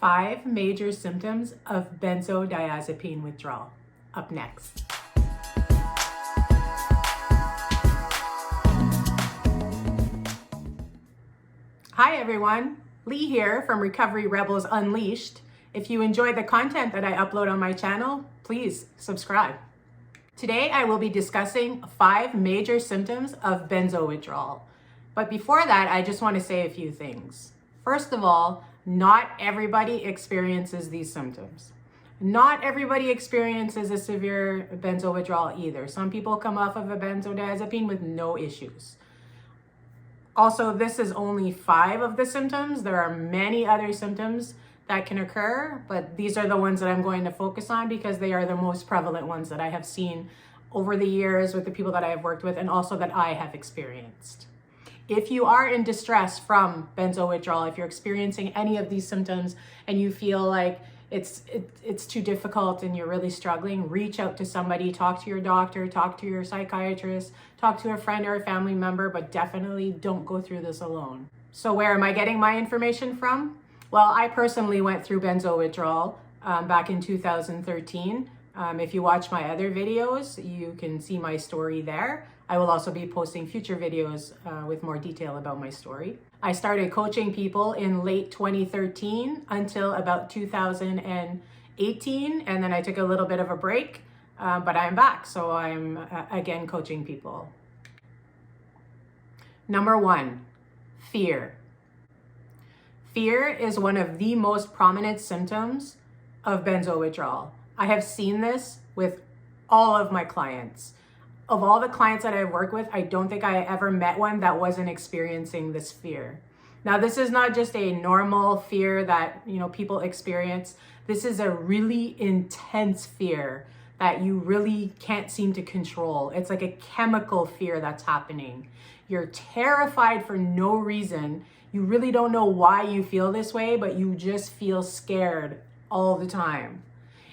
5 major symptoms of benzodiazepine withdrawal. Up next. Hi everyone, Lee here from Recovery Rebels Unleashed. If you enjoy the content that I upload on my channel, please subscribe. Today I will be discussing 5 major symptoms of benzo withdrawal. But before that, I just want to say a few things. First of all, not everybody experiences these symptoms. Not everybody experiences a severe benzo withdrawal either. Some people come off of a benzodiazepine with no issues. Also, this is only 5 of the symptoms. There are many other symptoms that can occur, but these are the ones that I'm going to focus on because they are the most prevalent ones that I have seen over the years with the people that I have worked with and also that I have experienced. If you are in distress from benzo withdrawal, if you're experiencing any of these symptoms and you feel like it's too difficult and you're really struggling, reach out to somebody, talk to your doctor, talk to your psychiatrist, talk to a friend or a family member, but definitely don't go through this alone. So where am I getting my information from? Well, I personally went through benzo withdrawal back in 2013. If you watch my other videos, you can see my story there. I will also be posting future videos with more detail about my story. I started coaching people in late 2013 until about 2018, and then I took a little bit of a break, but I'm back, so I'm again coaching people. Number 1, fear. Fear is one of the most prominent symptoms of benzo withdrawal. I have seen this with all of my clients. Of all the clients that I've worked with, I don't think I ever met one that wasn't experiencing this fear. Now, this is not just a normal fear that, people experience. This is a really intense fear that you really can't seem to control. It's like a chemical fear that's happening. You're terrified for no reason. You really don't know why you feel this way, but you just feel scared all the time.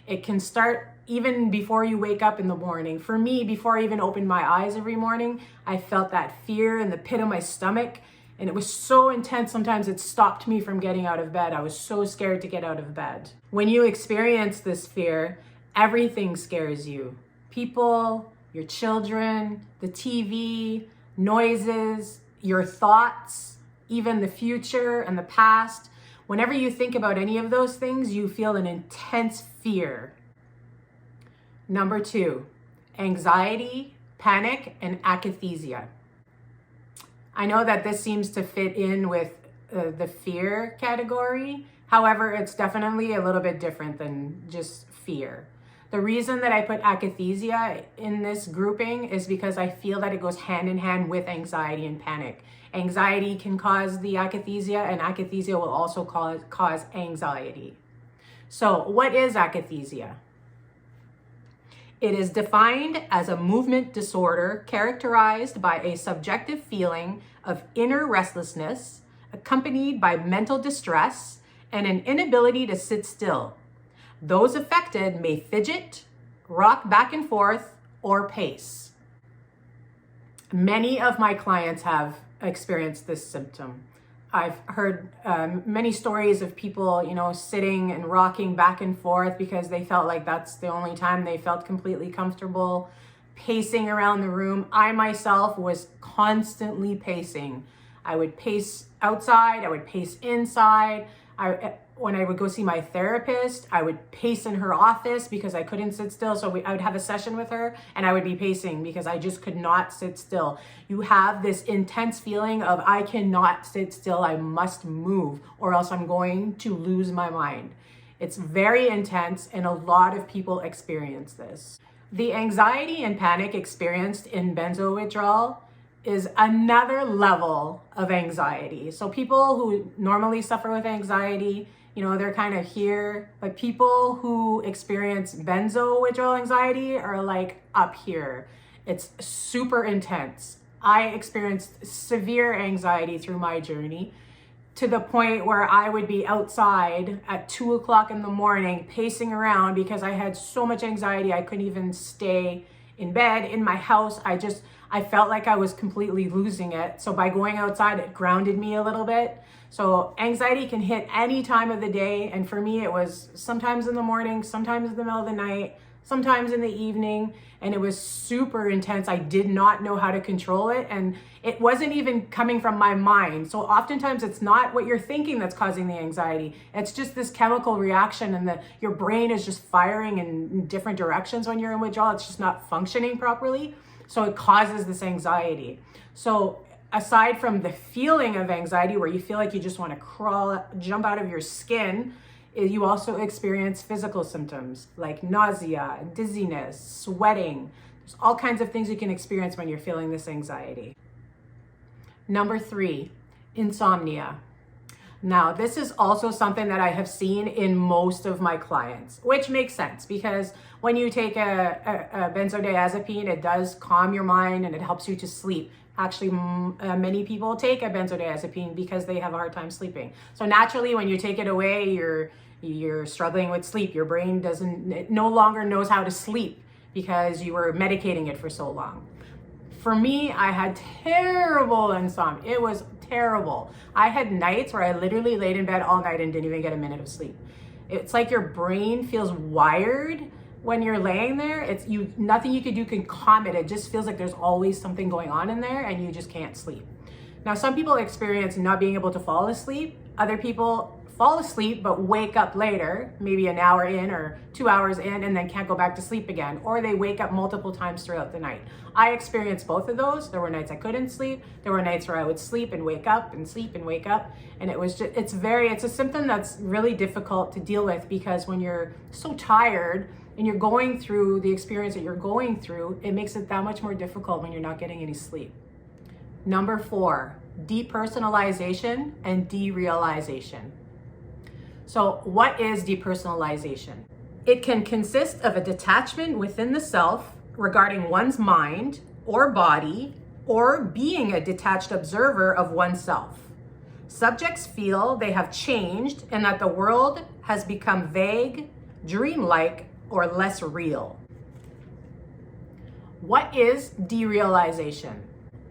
It can start even before you wake up in the morning. For me, before I even opened my eyes every morning, I felt that fear in the pit of my stomach, and it was so intense sometimes it stopped me from getting out of bed. I was so scared to get out of bed. When you experience this fear, everything scares you. People, your children, the TV, noises, your thoughts, even the future and the past. Whenever you think about any of those things, you feel an intense fear. Number 2, anxiety, panic, and akathisia. I know that this seems to fit in with the fear category. However, it's definitely a little bit different than just fear. The reason that I put akathisia in this grouping is because I feel that it goes hand in hand with anxiety and panic. Anxiety can cause the akathisia, and akathisia will also cause anxiety. So what is akathisia? It is defined as a movement disorder characterized by a subjective feeling of inner restlessness, accompanied by mental distress and an inability to sit still. Those affected may fidget, rock back and forth, or pace. Many of my clients have experienced this symptom. I've heard many stories of people, sitting and rocking back and forth because they felt like that's the only time they felt completely comfortable, pacing around the room. I myself was constantly pacing. I would pace outside, I would pace inside. When I would go see my therapist, I would pace in her office because I couldn't sit still. So I would have a session with her and I would be pacing because I just could not sit still. You have this intense feeling of I cannot sit still, I must move or else I'm going to lose my mind. It's very intense and a lot of people experience this. The anxiety and panic experienced in benzo withdrawal is another level of anxiety. So people who normally suffer with anxiety, they're kind of here, but people who experience benzo withdrawal anxiety are like up here. It's super intense. I experienced severe anxiety through my journey to the point where I would be outside at 2 o'clock in the morning pacing around because I had so much anxiety I couldn't even stay in bed in my house. I felt like I was completely losing it. So by going outside, it grounded me a little bit. So anxiety can hit any time of the day. And for me, it was sometimes in the morning, sometimes in the middle of the night, sometimes in the evening. And it was super intense. I did not know how to control it. And it wasn't even coming from my mind. So oftentimes it's not what you're thinking that's causing the anxiety. It's just this chemical reaction, and your brain is just firing in different directions when you're in withdrawal. It's just not functioning properly. So it causes this anxiety. So aside from the feeling of anxiety where you feel like you just want to jump out of your skin, you also experience physical symptoms like nausea, dizziness, sweating. There's all kinds of things you can experience when you're feeling this anxiety. Number 3, insomnia. Now, this is also something that I have seen in most of my clients, which makes sense because when you take a benzodiazepine, it does calm your mind and it helps you to sleep. Actually, many people take a benzodiazepine because they have a hard time sleeping. So naturally, when you take it away, you're struggling with sleep. Your brain no longer knows how to sleep because you were medicating it for so long. For me, I had terrible insomnia. It was terrible. I had nights where I literally laid in bed all night and didn't even get a minute of sleep. It's like your brain feels wired when you're laying there. Nothing you could do can calm it. It just feels like there's always something going on in there and you just can't sleep. Now, some people experience not being able to fall asleep. Other people fall asleep but wake up later, maybe an hour in or 2 hours in, and then can't go back to sleep again, or they wake up multiple times throughout the night. I experienced both of those. There were nights I couldn't sleep. There were nights where I would sleep and wake up and sleep and wake up. And it's a symptom that's really difficult to deal with because when you're so tired and you're going through the experience that you're going through, it makes it that much more difficult when you're not getting any sleep. Number 4, depersonalization and derealization. So what is depersonalization? It can consist of a detachment within the self regarding one's mind or body, or being a detached observer of oneself. Subjects feel they have changed and that the world has become vague, dreamlike, or less real. What is derealization?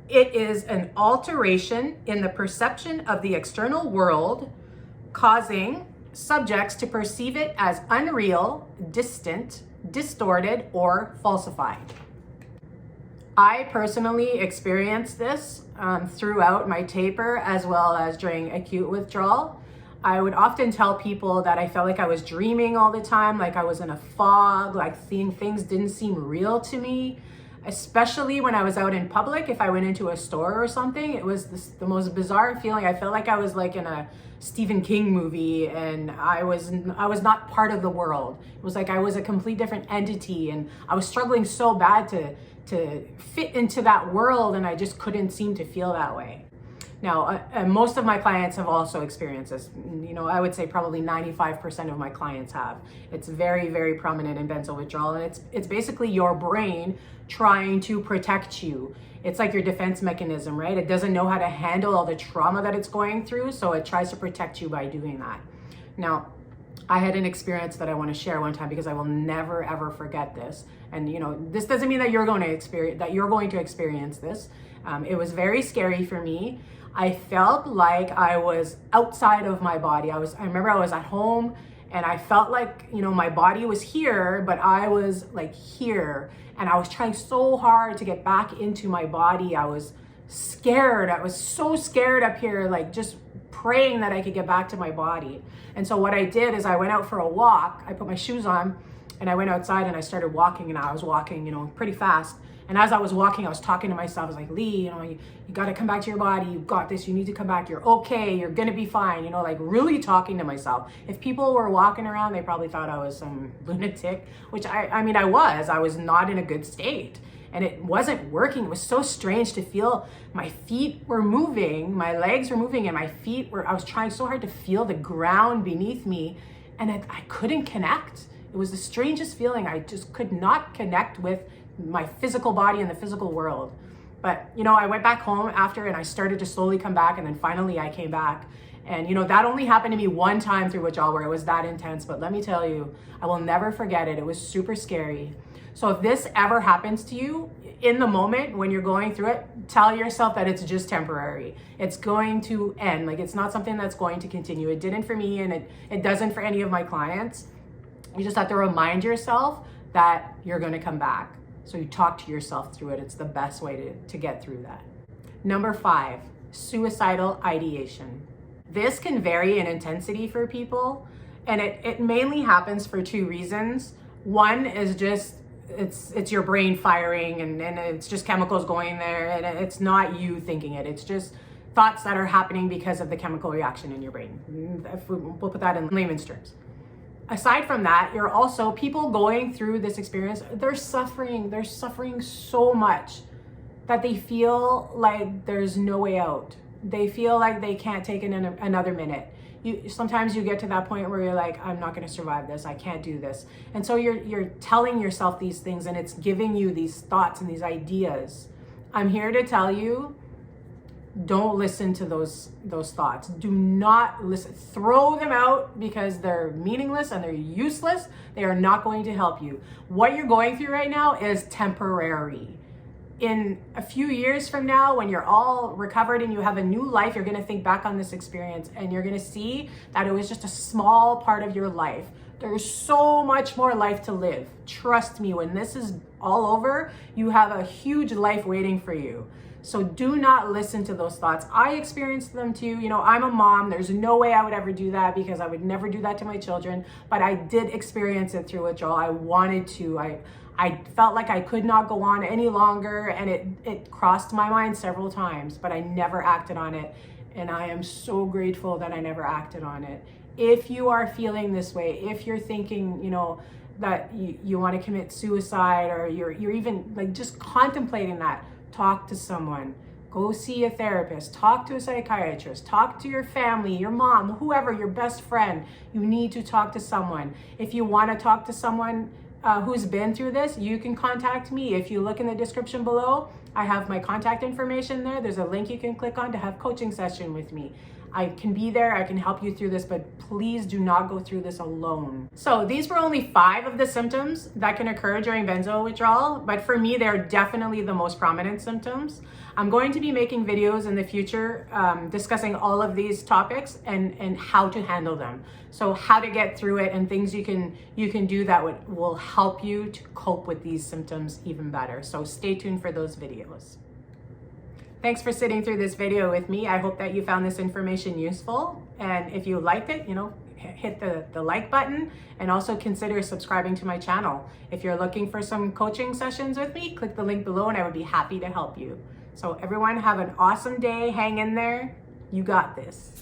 It is an alteration in the perception of the external world, causing subjects to perceive it as unreal, distant, distorted, or falsified. I personally experienced this throughout my taper as well as during acute withdrawal. I would often tell people that I felt like I was dreaming all the time, like I was in a fog, like seeing things didn't seem real to me. Especially when I was out in public, if I went into a store or something, it was the most bizarre feeling. I felt like I was like in a Stephen King movie and I was not part of the world. It was like I was a complete different entity and I was struggling so bad to fit into that world, and I just couldn't seem to feel that way. Now, most of my clients have also experienced this. I would say probably 95% of my clients have. It's very, very prominent in benzo withdrawal, and it's basically your brain trying to protect you. It's like your defense mechanism, right? It doesn't know how to handle all the trauma that it's going through, so it tries to protect you by doing that. Now, I had an experience that I want to share one time because I will never ever forget this. And this doesn't mean that you're going to experience this. It was very scary for me. I felt like I was outside of my body. I remember I was at home and I felt like, my body was here, but I was like here. And I was trying so hard to get back into my body. I was scared. I was so scared up here, like just praying that I could get back to my body. And so what I did is I went out for a walk. I put my shoes on and I went outside and I started walking, and I was walking, pretty fast. And as I was walking, I was talking to myself. I was like, Lee, you got to come back to your body. You got this. You need to come back. You're okay. You're going to be fine. Like really talking to myself. If people were walking around, they probably thought I was some lunatic, which I was. I was not in a good state. And it wasn't working. It was so strange to feel my feet were moving, my legs were moving, and I was trying so hard to feel the ground beneath me. And I couldn't connect. It was the strangest feeling. I just could not connect with my physical body and the physical world. But I went back home after and I started to slowly come back, and then finally I came back, And that only happened to me one time through withdrawal where it was that intense. But let me tell you, I will never forget it. It was super scary. So if this ever happens to you, in the moment when you're going through it, tell yourself that it's just temporary. It's going to end. Like, it's not something that's going to continue. It didn't for me, and it doesn't for any of my clients. You just have to remind yourself that you're going to come back. So you talk to yourself through it. It's the best way to get through that. Number 5, suicidal ideation. This can vary in intensity for people, and it mainly happens for 2 reasons. One is just it's your brain firing, and it's just chemicals going there, and it's not you thinking it. It's just thoughts that are happening because of the chemical reaction in your brain. We'll put that in layman's terms. Aside from that, you're also, people going through this experience, they're suffering so much that they feel like there's no way out. They feel like they can't take it in another minute. Sometimes you get to that point where you're like, I'm not going to survive this. I can't do this. And so you're telling yourself these things, and it's giving you these thoughts and these ideas. I'm here to tell you, don't listen to those thoughts. Do not listen. Throw them out because they're meaningless and they're useless. They are not going to help you. What you're going through right now is temporary. In a few years from now, when you're all recovered and you have a new life, you're going to think back on this experience and you're going to see that it was just a small part of your life. There's so much more life to live. Trust me, when this is all over, you have a huge life waiting for you. So do not listen to those thoughts. I experienced them too. I'm a mom. There's no way I would ever do that because I would never do that to my children. But I did experience it through withdrawal. I wanted to. I felt like I could not go on any longer, and it crossed my mind several times, but I never acted on it. And I am so grateful that I never acted on it. If you are feeling this way, if you're thinking, that you want to commit suicide, or you're even like just contemplating that, talk to someone. Go see a therapist, talk to a psychiatrist, talk to your family, your mom, whoever, your best friend. You need to talk to someone. If you want to talk to someone who's been through this, you can contact me. If you look in the description below, I have my contact information there. There's a link you can click on to have coaching session with me. I can be there, I can help you through this, but please do not go through this alone. So these were only 5 of the symptoms that can occur during benzo withdrawal, but for me, they're definitely the most prominent symptoms. I'm going to be making videos in the future discussing all of these topics and how to handle them. So how to get through it and things you can do that will help you to cope with these symptoms even better. So stay tuned for those videos. Thanks for sitting through this video with me. I hope that you found this information useful. And if you liked it, hit the like button, and also consider subscribing to my channel. If you're looking for some coaching sessions with me, click the link below and I would be happy to help you. So everyone, have an awesome day. Hang in there. You got this.